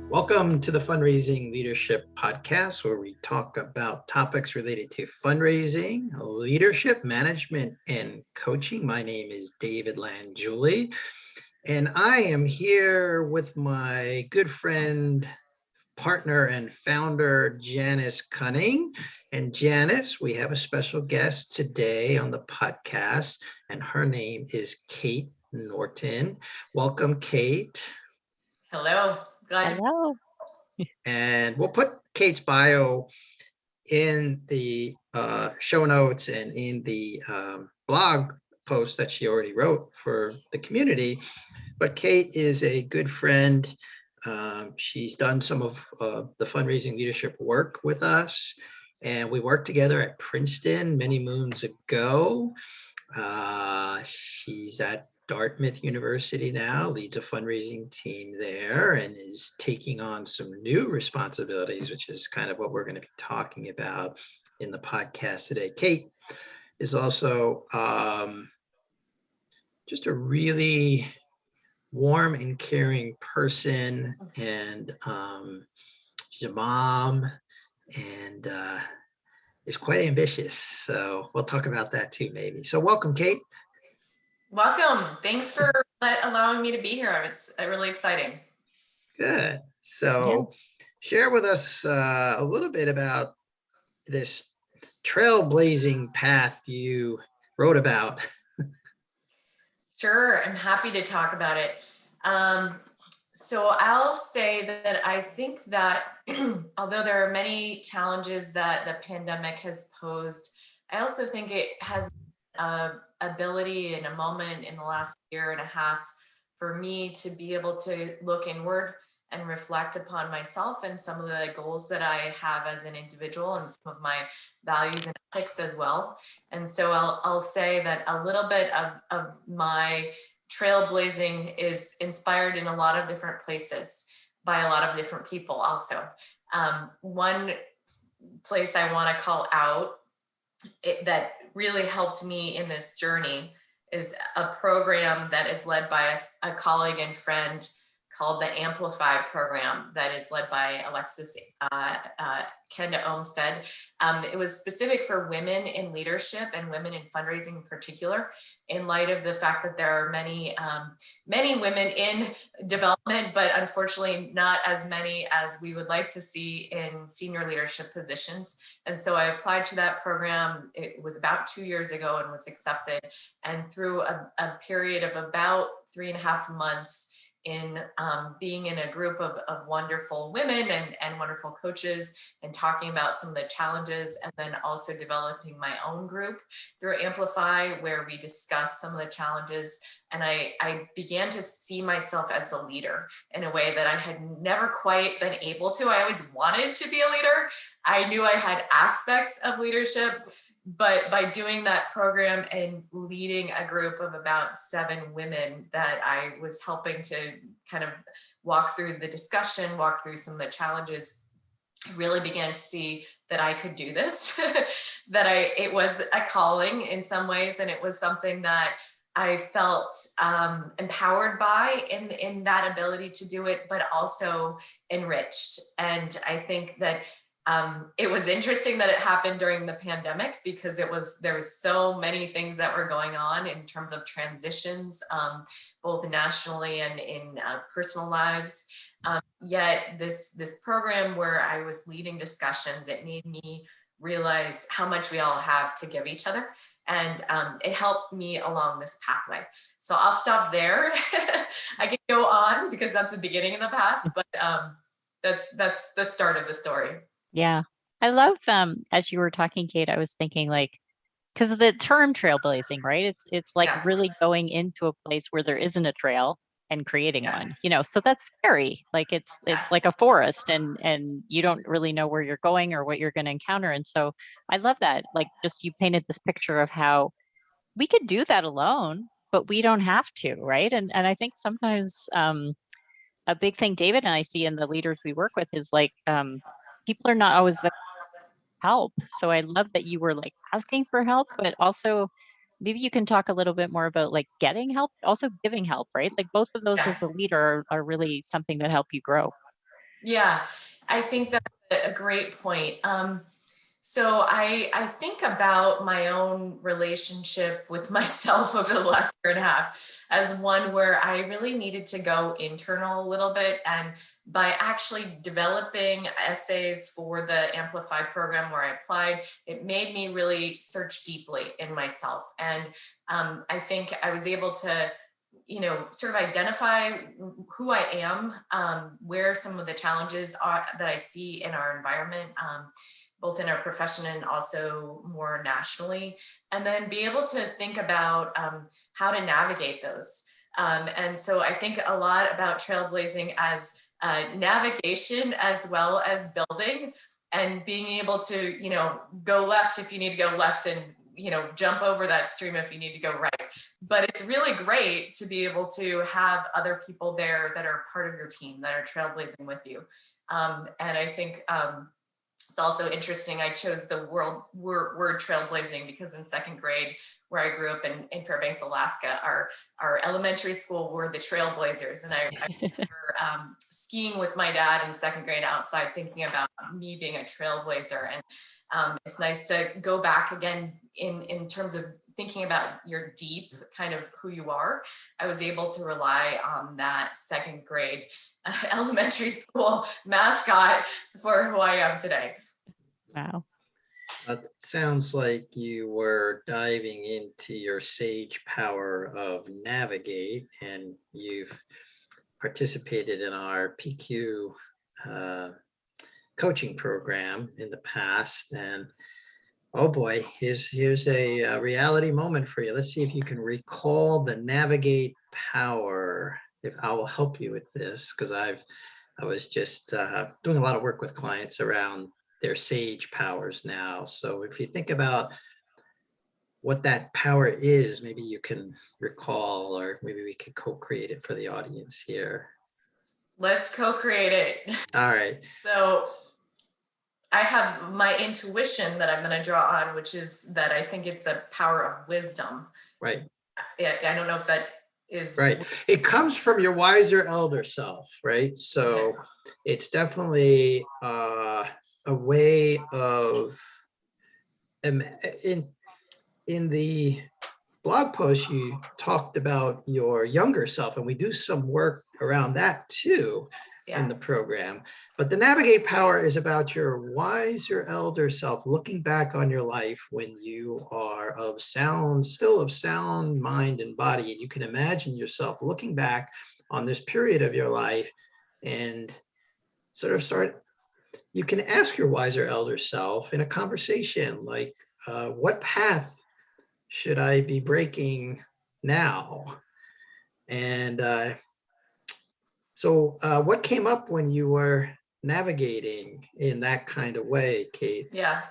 Welcome to the Fundraising Leadership Podcast, where we talk about topics related to fundraising, leadership, management, and coaching. My name is David Langiuli, and I am here with my good friend, partner, and founder, Janice Cunning. And Janice, we have a special guest today on the podcast, and her name is Kate Norton. Welcome, Kate. Hello. Hello. And we'll put Kate's bio in the show notes and in the blog post that she already wrote for the community. But Kate is a good friend. She's done some of the fundraising leadership work with us, and we worked together at Princeton many moons ago. She's at Dartmouth University now, leads a fundraising team there, and is taking on some new responsibilities, which is kind of what we're going to be talking about in the podcast today. Kate is also just a really warm and caring person, and she's a mom and is quite ambitious. So we'll talk about that too, maybe. So welcome, Kate. Welcome. Thanks for allowing me to be here. It's really exciting. Good. So share with us a little bit about this trailblazing path you wrote about. Sure. I'm happy to talk about it. So I'll say that I think that although there are many challenges that the pandemic has posed, I also think it has ability in a moment in the last year and a half for me to be able to look inward and reflect upon myself and some of the goals that I have as an individual and some of my values and ethics as well. And so I'll say that a little bit of my trailblazing is inspired in a lot of different places by a lot of different people also. One place I want to call out that really helped me in this journey is a program that is led by a colleague and friend called the Amplify program that is led by Alexis Kenda Olmsted. It was specific for women in leadership and women in fundraising in particular, in light of the fact that there are many women in development, but unfortunately not as many as we would like to see in senior leadership positions. And so I applied to that program. It was about 2 years ago and was accepted. And through a period of about 3.5 months, in being in a group of wonderful women and wonderful coaches and talking about some of the challenges, and then also developing my own group through Amplify, where we discussed some of the challenges. And I began to see myself as a leader in a way that I had never quite been able to. I always wanted to be a leader. I knew I had aspects of leadership, but by doing that program and leading a group of about 7 women that I was helping to kind of walk through the discussion, walk through some of the challenges, I really began to see that I could do this, it was a calling in some ways, and it was something that I felt empowered by in that ability to do it, but also enriched. And I think that it was interesting that it happened during the pandemic because there was so many things that were going on in terms of transitions, both nationally and in personal lives. Yet this program where I was leading discussions, it made me realize how much we all have to give each other. And it helped me along this pathway. So I'll stop there. I can go on because that's the beginning of the path, but that's the start of the story. Yeah. I love, as you were talking, Kate, I was thinking because of the term trailblazing, right? It's like really going into a place where there isn't a trail and creating one, so that's scary. Like it's like a forest and you don't really know where you're going or what you're going to encounter. And so I love that. Like just you painted this picture of how we could do that alone, but we don't have to, right? And I think sometimes a big thing David and I see in the leaders we work with is people are not always the help. So I love that you were asking for help, but also maybe you can talk a little bit more about getting help, also giving help, right? Both of those as a leader are really something that help you grow. Yeah, I think that's a great point. So I think about my own relationship with myself over the last year and a half as one where I really needed to go internal a little bit. And by actually developing essays for the Amplify program where I applied, it made me really search deeply in myself. And I think I was able to sort of identify who I am, where some of the challenges are that I see in our environment, both in our profession and also more nationally, and then be able to think about how to navigate those. And so I think a lot about trailblazing as navigation as well as building, and being able to, go left if you need to go left, and jump over that stream if you need to go right. But it's really great to be able to have other people there that are part of your team, that are trailblazing with you. And I think it's also interesting. I chose the word trailblazing because in second grade, where I grew up in Fairbanks, Alaska, our elementary school were the Trailblazers. And I remember skiing with my dad in second grade outside, thinking about me being a trailblazer. And it's nice to go back again in terms of thinking about your deep kind of who you are. I was able to rely on that second grade elementary school mascot for who I am today. Wow. It sounds like you were diving into your sage power of navigate, and you've participated in our PQ coaching program in the past. And oh boy, here's a reality moment for you. Let's see if you can recall the navigate power. If I will help you with this, because I was just doing a lot of work with clients around their sage powers now. So if you think about what that power is, maybe you can recall, or maybe we could co-create it for the audience here. Let's co-create it. All right. So I have my intuition that I'm going to draw on, which is that I think it's a power of wisdom. Right. I don't know if that is right. It comes from your wiser elder self, right? So it's definitely a way of, in the blog post, you talked about your younger self, and we do some work around that too in the program. But the navigate power is about your wiser elder self, looking back on your life when you are still of sound mind and body. And you can imagine yourself looking back on this period of your life and you can ask your wiser elder self in a conversation like, what path should I be breaking now? And so what came up when you were navigating in that kind of way, Kate? Yeah.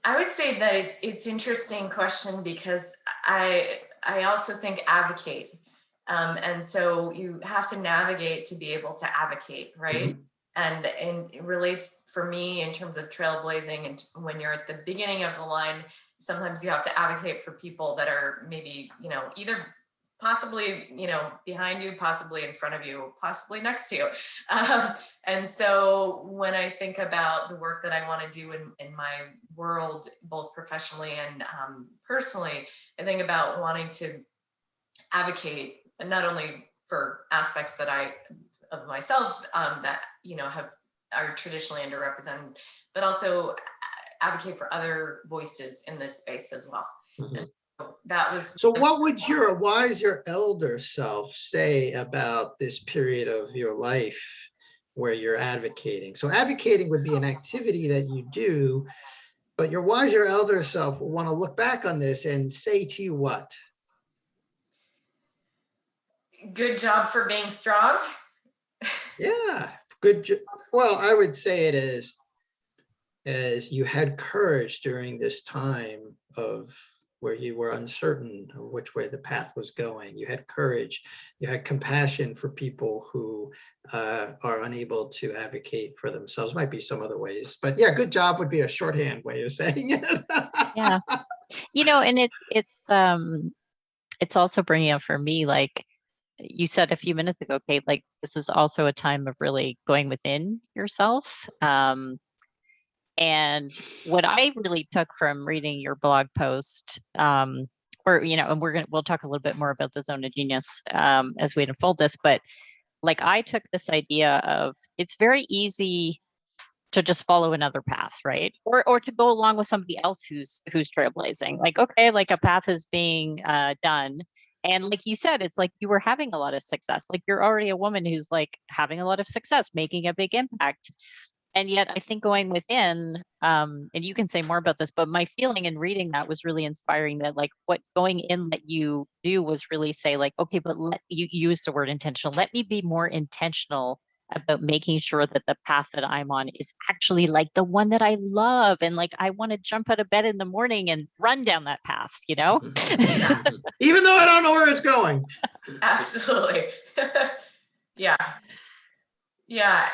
I would say that it's an interesting question, because I also think advocate. And so you have to navigate to be able to advocate, right? Mm-hmm. And it relates for me in terms of trailblazing. And when you're at the beginning of the line, sometimes you have to advocate for people that are maybe, either possibly, behind you, possibly in front of you, possibly next to you. And so when I think about the work that I want to do in my world, both professionally and personally, I think about wanting to advocate not only for aspects that of myself that are traditionally underrepresented, but also advocate for other voices in this space as well. Mm-hmm. That was. So what would your wiser elder self say about this period of your life where you're advocating? So advocating would be an activity that you do, but your wiser elder self will want to look back on this and say to you what? Good job for being strong. Yeah, good. Well, I would say it as you had courage during this time of where you were uncertain of which way the path was going. You had courage. You had compassion for people who are unable to advocate for themselves. Might be some other ways, but yeah, good job would be a shorthand way of saying it. Yeah, and it's also bringing up for me, like, you said a few minutes ago, Kate, like this is also a time of really going within yourself. And what I really took from reading your blog post, or, you know, and we'll talk a little bit more about the zone of genius as we unfold this, but like I took this idea of it's very easy to just follow another path, right? Or to go along with somebody else who's trailblazing. Like, okay, like a path is being done. And like you said, it's like you were having a lot of success. Like you're already a woman who's like having a lot of success, making a big impact. And yet I think going within, and you can say more about this, but my feeling in reading that was really inspiring, that like what going in that you do was really say like, okay, but let you use the word intentional. Let me be more intentional about making sure that the path that I'm on is actually like the one that I love. And like, I want to jump out of bed in the morning and run down that path, you know? Even though I don't know where it's going. Absolutely. Yeah. Yeah.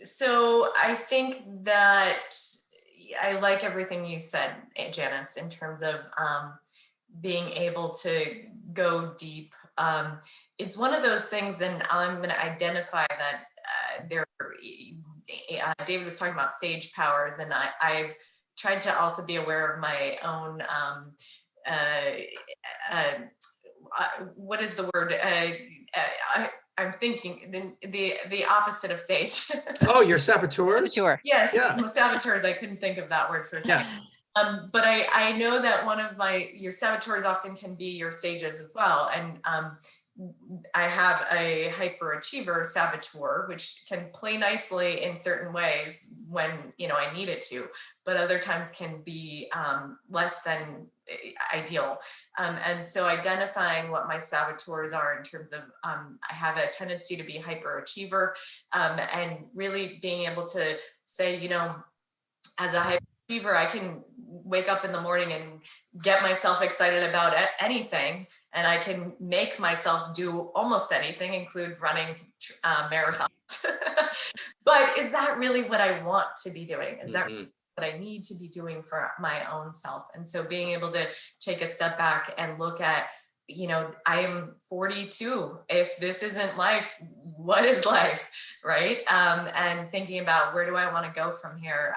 So I think that I like everything you said, Janice, in terms of being able to go deep. It's one of those things, and I'm going to identify that David was talking about sage powers, and I've tried to also be aware of my own, what is the word? I'm thinking the opposite of sage. Oh, you're saboteurs? Saboteur. Yes, Yeah. saboteurs. I couldn't think of that word for a second. Yeah. But I know that one of your saboteurs often can be your sages as well. And I have a hyperachiever saboteur, which can play nicely in certain ways when, you know, I need it to, but other times can be less than ideal. And so identifying what my saboteurs are in terms of, I have a tendency to be hyperachiever, and really being able to say, you know, as a hyperachiever, I can wake up in the morning and get myself excited about anything, and I can make myself do almost anything, include running marathons. But is that really what I want to be doing? Is that what I need to be doing for my own self? And so being able to take a step back and look at, you know, I am 42. If this isn't life, what is life, right? And thinking about where do I want to go from here?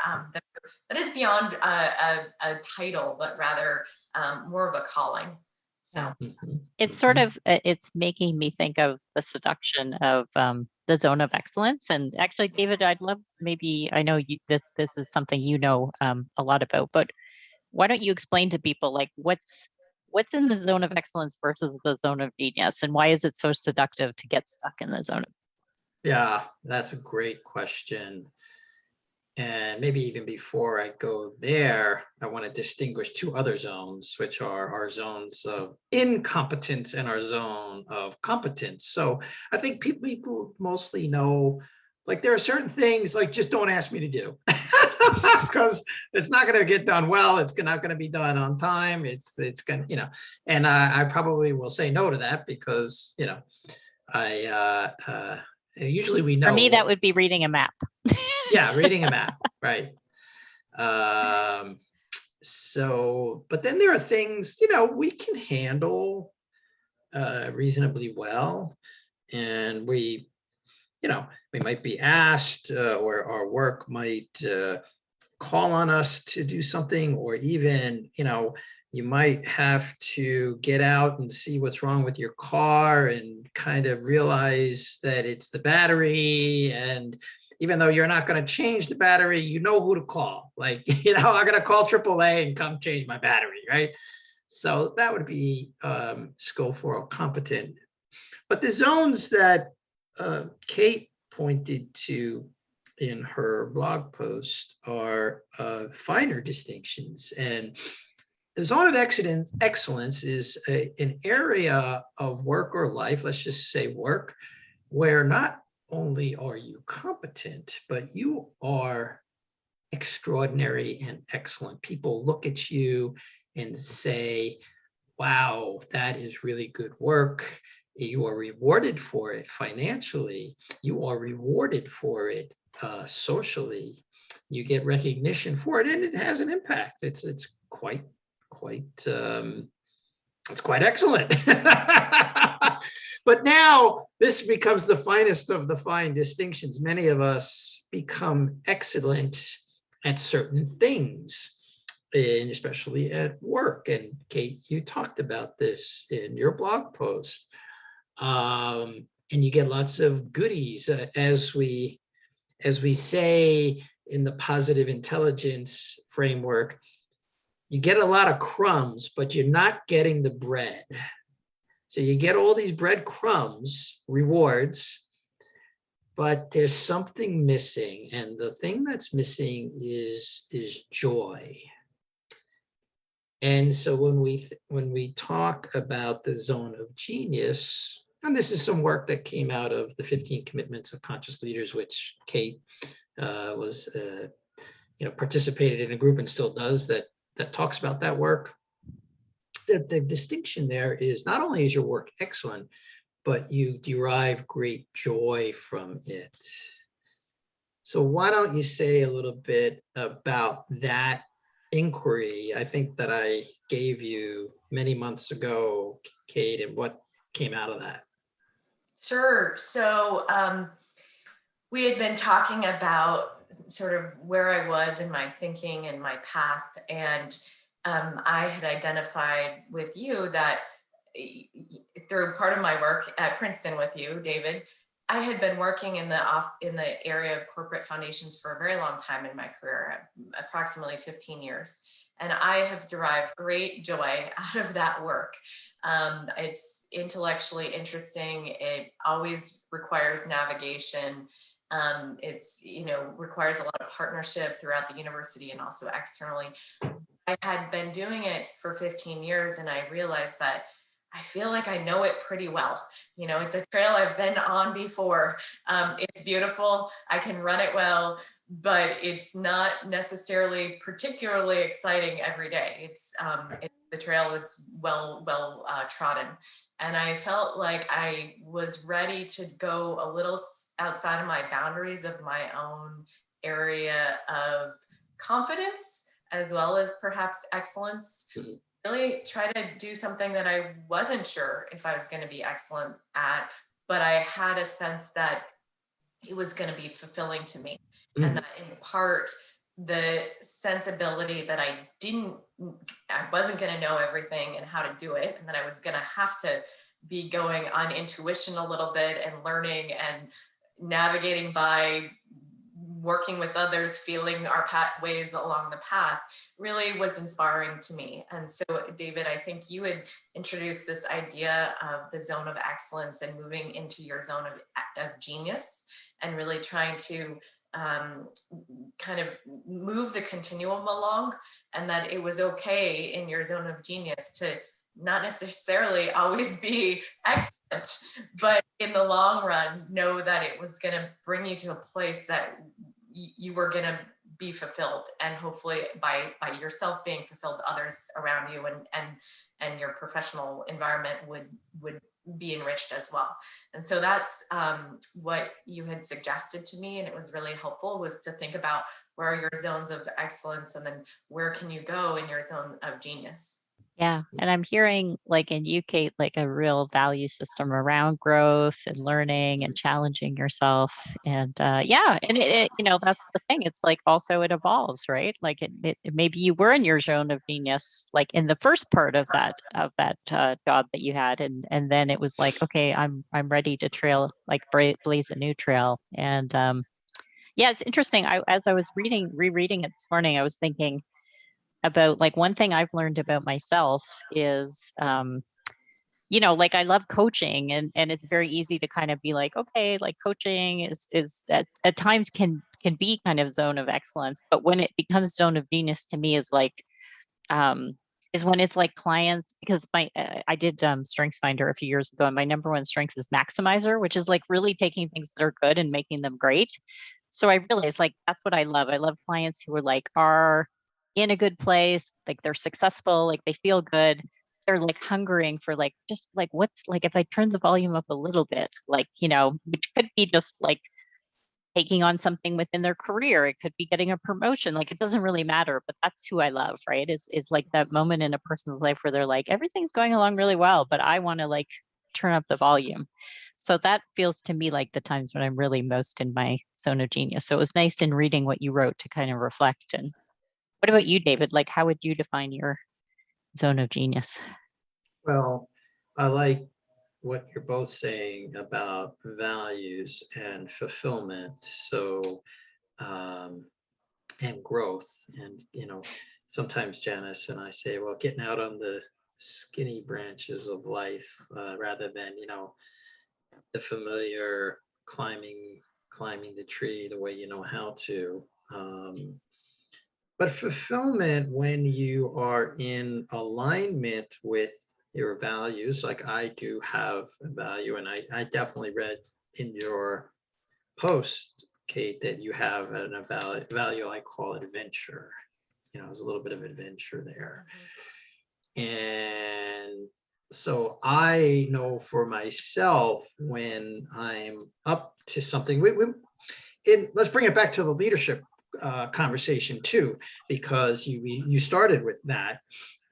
That is beyond a title, but rather more of a calling. So it's sort of, it's making me think of the seduction of the zone of excellence. And actually, David, I'd love, maybe, I know this is something you know a lot about, but why don't you explain to people like what's in the zone of excellence versus the zone of genius, and why is it so seductive to get stuck in the zone? Yeah, that's a great question. And maybe even before I go there, I want to distinguish two other zones, which are our zones of incompetence and our zone of competence. So I think people mostly know, like there are certain things like just don't ask me to do because it's not going to get done well. It's not going to be done on time. It's going to, you know, and I probably will say no to that because, you know, usually we know. For me, that would be reading a map. Yeah, reading a map, right. So, but then there are things, you know, we can handle reasonably well. And we, you know, we might be asked or our work might call on us to do something, or even, you know, you might have to get out and see what's wrong with your car and kind of realize that it's the battery. And even though you're not going to change the battery, you know who to call. Like, you know, I'm going to call AAA and come change my battery, right? So that would be skillful or competent. But the zones that Kate pointed to in her blog post are finer distinctions. And the zone of excellence is an area of work or life, let's just say work, where not only are you competent, but you are extraordinary and excellent. People look at you and say, wow, that is really good work. You are rewarded for it financially. You are rewarded for it socially. You get recognition for it, and it has an impact. It's quite excellent. But now this becomes the finest of the fine distinctions. Many of us become excellent at certain things, and especially at work. And Kate, you talked about this in your blog post. And you get lots of goodies, as we say in the positive intelligence framework. You get a lot of crumbs, but you're not getting the bread. So you get all these breadcrumbs, rewards, but there's something missing. And the thing that's missing is joy. And so when we talk about the zone of genius, and this is some work that came out of the 15 Commitments of Conscious Leaders, which Kate was participated in a group and still does, that talks about that work. The distinction there is not only is your work excellent, but you derive great joy from it. So why don't you say a little bit about that inquiry, I think, that I gave you many months ago, Kate, and what came out of that? Sure. So we had been talking about sort of where I was in my thinking and my path, and I had identified with you that through part of my work at Princeton with you, David, I had been working in the area of corporate foundations for a very long time in my career, approximately 15 years. And I have derived great joy out of that work. It's intellectually interesting. It always requires navigation. It's, requires a lot of partnership throughout the university and also externally. I had been doing it for 15 years, and I realized that I feel like I know it pretty well. It's a trail I've been on before. It's beautiful. I can run it well, but it's not necessarily particularly exciting every day. It's the trail that's well trodden. And I felt like I was ready to go a little outside of my boundaries of my own area of confidence, as well as perhaps excellence. Really try to do something that I wasn't sure if I was going to be excellent at, but I had a sense that it was going to be fulfilling to me. Mm-hmm. And that in part, the sensibility that I wasn't going to know everything and how to do it, and that I was going to have to be going on intuition a little bit and learning and navigating by working with others, feeling our ways along the path, really was inspiring to me. And so, David, I think you had introduced this idea of the zone of excellence and moving into your zone of genius, and really trying to kind of move the continuum along, and that it was okay in your zone of genius to not necessarily always be excellent, but in the long run, know that it was going to bring you to a place that you were going to be fulfilled, and hopefully by yourself being fulfilled, others around you and your professional environment would be enriched as well. And so that's what you had suggested to me, and it was really helpful, was to think about where are your zones of excellence, and then where can you go in your zone of genius. Yeah. And I'm hearing, like in UK, like a real value system around growth and learning and challenging yourself. And and it that's the thing. It's like also it evolves, right? Like it maybe you were in your zone of genius, like in the first part of that job that you had, and then it was like, okay, I'm ready to blaze a new trail. And it's interesting. As I was rereading it this morning, I was thinking about, like, one thing I've learned about myself is, like, I love coaching, and it's very easy to kind of be like, okay, like coaching is at times can be kind of zone of excellence, but when it becomes zone of genius to me is like, is when it's like clients, because I did Strengths Finder a few years ago, and my number one strength is maximizer, which is like really taking things that are good and making them great. So I realized, like, that's what I love. I love clients who are in a good place, like they're successful, like they feel good. They're like hungering for like, just like, what's like, if I turn the volume up a little bit, like, which could be just like taking on something within their career. It could be getting a promotion. Like, it doesn't really matter, but that's who I love, right? Is like that moment in a person's life where they're like, everything's going along really well, but I want to like turn up the volume. So that feels to me like the times when I'm really most in my zone of genius. So it was nice in reading what you wrote to kind of reflect. And what about you, David? Like, how would you define your zone of genius? Well, I like what you're both saying about values and fulfillment. So, and growth. And, sometimes Janice and I say, well, getting out on the skinny branches of life rather than, the familiar climbing the tree the way you know how to. But fulfillment, when you are in alignment with your values, like I do have a value, and I definitely read in your post, Kate, that you have a value I call adventure. There's a little bit of adventure there. And so I know for myself, when I'm up to something, let's bring it back to the leadership conversation too, because you started with that,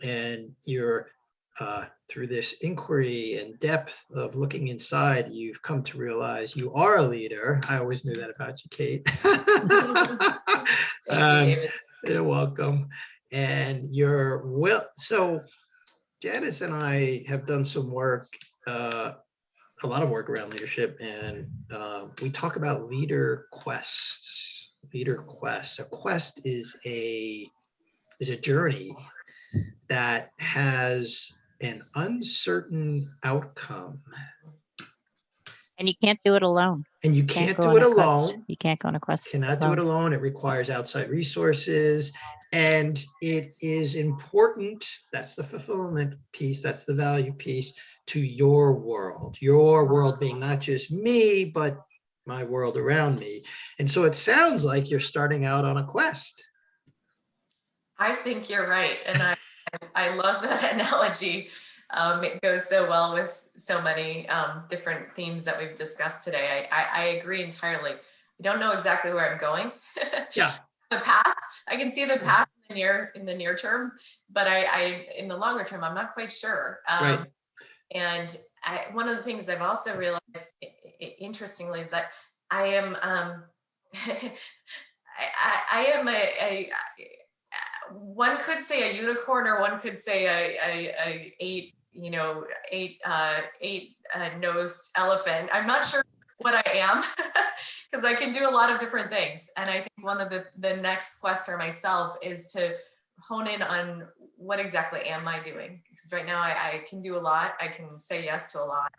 and you're through this inquiry and depth of looking inside, you've come to realize you are a leader. I always knew that about you, Kate. Thank you, David. You're welcome. And so Janice and I have done some work, a lot of work around leadership, and we talk about leader quests. Leader quests. A quest is a journey that has an uncertain outcome. And you can't do it alone. And you can't do it alone. You can't go on a quest. Cannot do it alone. It requires outside resources. And it is important, that's the fulfillment piece, that's the value piece, to your world being not just me, but my world around me. And so it sounds like you're starting out on a quest. I think you're right. And I love that analogy. It goes so well with so many different themes that we've discussed today. I agree entirely. I don't know exactly where I'm going. Yeah. The path. I can see the path in the near term, but I in the longer term, I'm not quite sure. Right. And one of the things I've also realized, interestingly, is that I am I am a one could say a unicorn, or one could say a eight nosed elephant. I'm not sure what I am because I can do a lot of different things. And I think one of the next quests for myself is to hone in on what exactly am I doing? Because right now I can do a lot. I can say yes to a lot.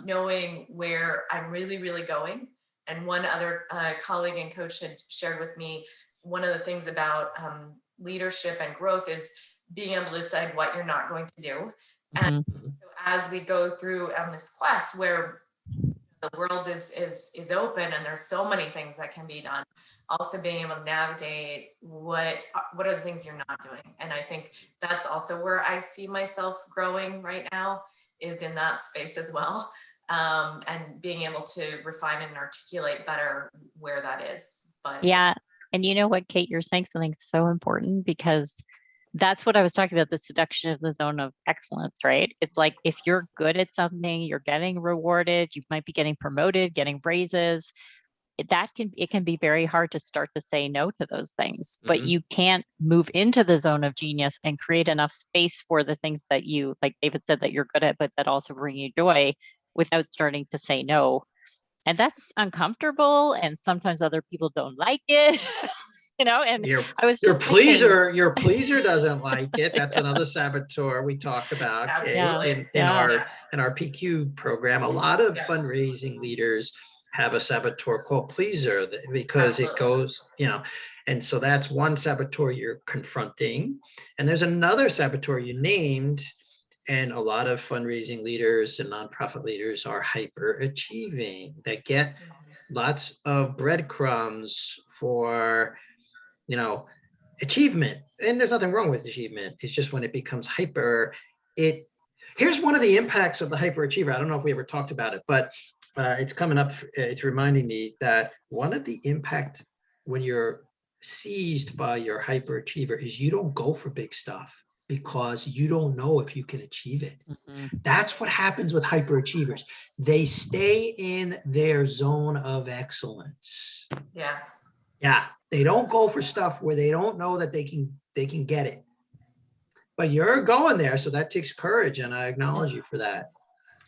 Knowing where I'm really, really going. And one other colleague and coach had shared with me, one of the things about leadership and growth is being able to decide what you're not going to do. And so as we go through on this quest where the world is open and there's so many things that can be done, also being able to navigate what are the things you're not doing. And I think that's also where I see myself growing right now, is in that space as well. And being able to refine and articulate better where that is. But yeah. And you know what, Kate, you're saying something so important, because that's what I was talking about, the seduction of the zone of excellence, right? It's like, if you're good at something, you're getting rewarded, you might be getting promoted, getting raises. It can be very hard to start to say no to those things, but you can't move into the zone of genius and create enough space for the things that you, like David said, that you're good at, but that also bring you joy, without starting to say no. And that's uncomfortable. And sometimes other people don't like it. And I was just your pleaser doesn't like it. That's another saboteur we talk about in our PQ program. A lot of fundraising leaders have a saboteur called pleaser, because it goes, and so that's one saboteur you're confronting. And there's another saboteur you named, and a lot of fundraising leaders and nonprofit leaders are hyper achieving. They get lots of breadcrumbs for achievement. And there's nothing wrong with achievement. It's just when it becomes hyper, here's one of the impacts of the hyperachiever. I don't know if we ever talked about it, but it's coming up. It's reminding me that one of the impact when you're seized by your hyperachiever is you don't go for big stuff. because you don't know if you can achieve it. Mm-hmm. That's what happens with hyperachievers. They stay in their zone of excellence. Yeah. Yeah. They don't go for stuff where they don't know that they can get it. But you're going there, so that takes courage, and I acknowledge you for that.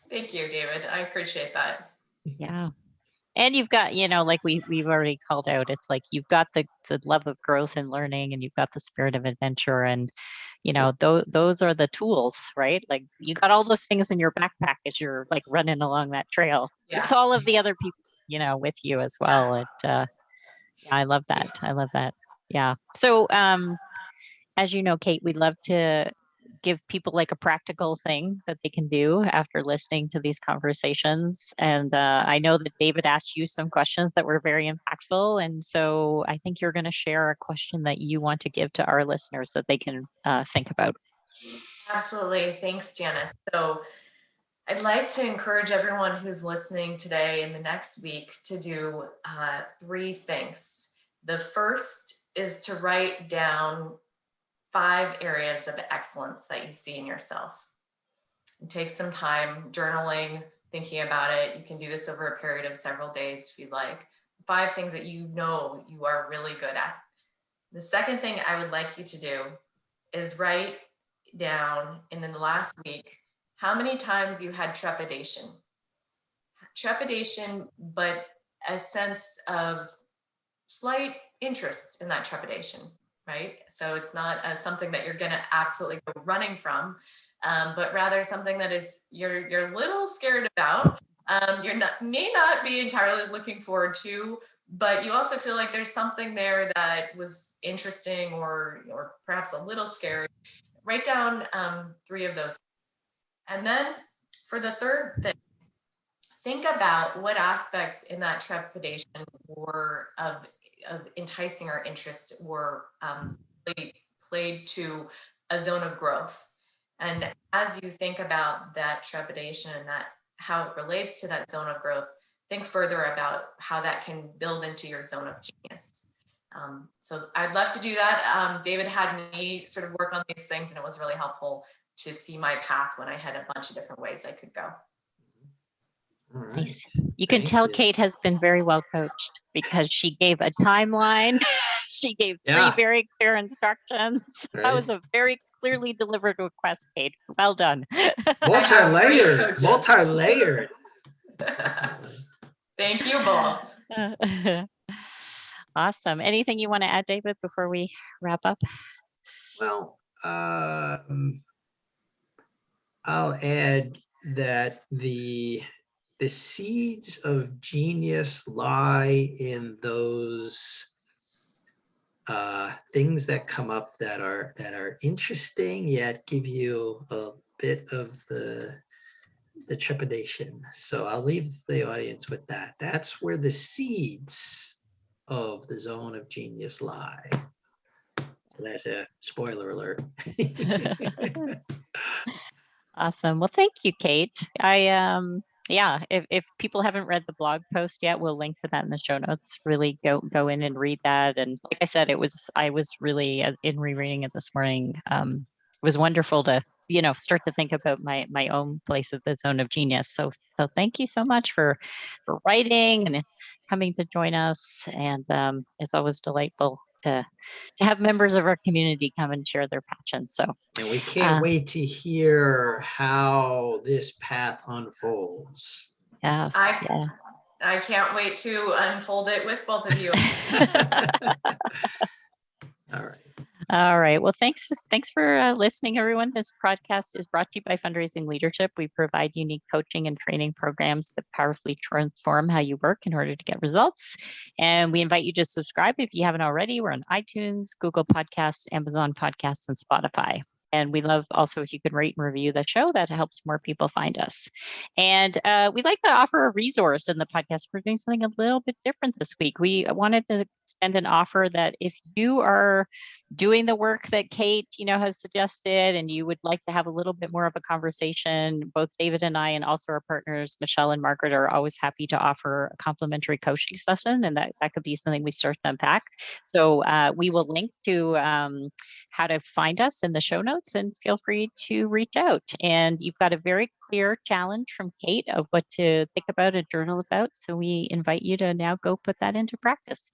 Thank you, David. I appreciate that. Yeah. And you've got, like we've already called out, it's like you've got the love of growth and learning, and you've got the spirit of adventure, and those are the tools, right? Like you got all those things in your backpack as you're like running along that trail with all of the other people, with you as well. And yeah, I love that. I love that. Yeah. So as you know, Kate, we'd love to give people like a practical thing that they can do after listening to these conversations. And I know that David asked you some questions that were very impactful. And so I think you're going to share a question that you want to give to our listeners that they can think about. Absolutely. Thanks, Janice. So I'd like to encourage everyone who's listening today and the next week to do 3 things. The first is to write down 5 areas of excellence that you see in yourself. And take some time journaling, thinking about it. You can do this over a period of several days if you'd like. 5 things that you know you are really good at. The second thing I would like you to do is write down in the last week how many times you had trepidation. Trepidation, but a sense of slight interest in that trepidation. Right? So it's not something that you're going to absolutely go running from, but rather something that is you're a little scared about. May not be entirely looking forward to, but you also feel like there's something there that was interesting or perhaps a little scary. Write down 3 of those. And then for the third thing, think about what aspects in that trepidation were of enticing our interest were played to a zone of growth. And as you think about that trepidation and that how it relates to that zone of growth, think further about how that can build into your zone of genius. So I'd love to do that. David had me sort of work on these things, and it was really helpful to see my path when I had a bunch of different ways I could go. Right. Nice. You can tell Kate has been very well coached because she gave a timeline. She gave 3 very clear instructions. Right. That was a very clearly delivered request, Kate. Well done. Multi-layered. Thank you both. Awesome. Anything you want to add, David, before we wrap up? Well, I'll add that the seeds of genius lie in those things that come up that are interesting yet give you a bit of the trepidation. So I'll leave the audience with that. That's where the seeds of the zone of genius lie. So that's a spoiler alert. Awesome. Well, thank you, Kate. If people haven't read the blog post yet, we'll link to that in the show notes. Really go in and read that. And like I said, I was really in rereading it this morning. It was wonderful to start to think about my own place of the zone of genius. So thank you so much for writing and coming to join us. And it's always delightful to have members of our community come and share their passions. So, and we can't wait to hear how this path unfolds. Yes, I can't wait to unfold it with both of you. All right. Well, thanks for listening, everyone. This podcast is brought to you by Fundraising Leadership. We provide unique coaching and training programs that powerfully transform how you work in order to get results. And we invite you to subscribe if you haven't already. We're on iTunes, Google Podcasts, Amazon Podcasts, and Spotify. And we love also if you could rate and review the show. That helps more people find us. And we'd like to offer a resource in the podcast. We're doing something a little bit different this week. We wanted to extend an offer that if you are doing the work that Kate, has suggested, and you would like to have a little bit more of a conversation, both David and I, and also our partners, Michelle and Margaret, are always happy to offer a complimentary coaching session. And that could be something we start to unpack. So we will link to how to find us in the show notes, and feel free to reach out. And you've got a very clear challenge from Kate of what to think about and journal about. So we invite you to now go put that into practice.